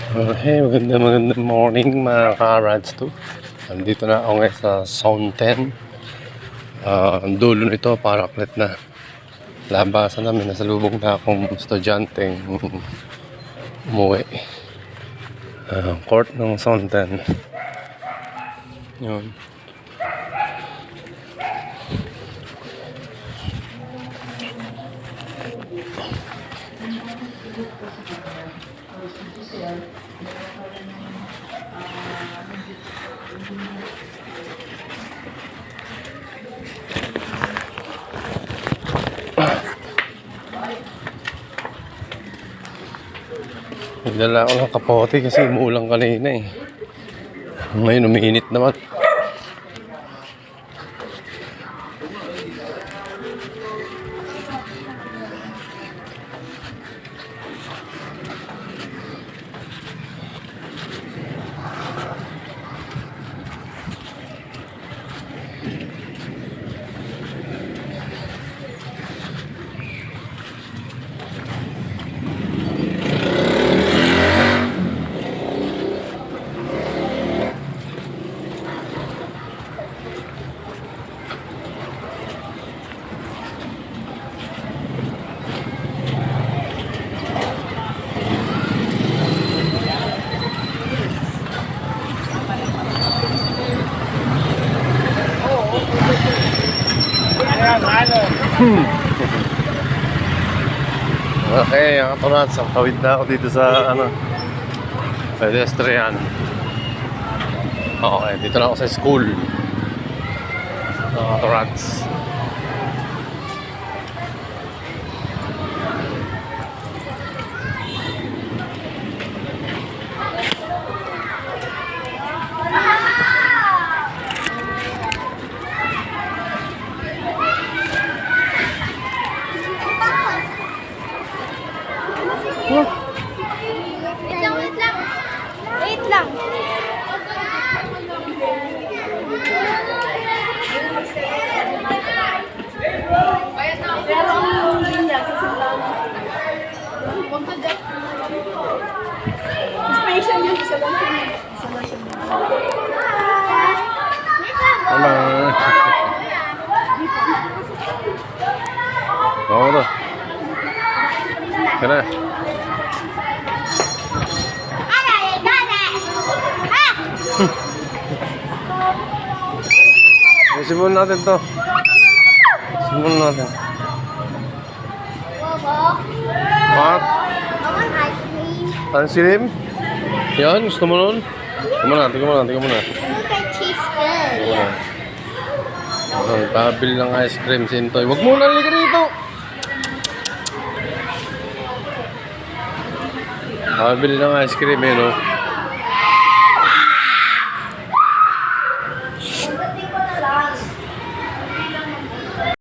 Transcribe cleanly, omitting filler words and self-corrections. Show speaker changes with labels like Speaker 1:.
Speaker 1: Hey, magandang morning mga ka-Rads 2. Nandito na ako ngayon sa Zone 10. Ang dulo nito, Paraclet na. Labasan namin, nasalubong na akong estudyanteng umuwi. Court ng Zone 10. Yun. Nagdala ako ng kapote kasi umuulan kanina eh. Ngayon umiinit naman. Okay, ang kaparats, ang tawid na ako dito sa pedestrian. Okay, dito na ako sa school. Ang kaparats.
Speaker 2: Wait lang. Pero ang linya kasi lang. Special yun, isa lang siya.
Speaker 1: Hello. Oo na. Kaya simulan natin to. Simulan natin. What? Ice cream? Yan, gusto mo nun? Tingnan mo na. Pabil ng ice cream si Intoy. Huwag mo na liga rito! Pabil ng ice cream eh, no?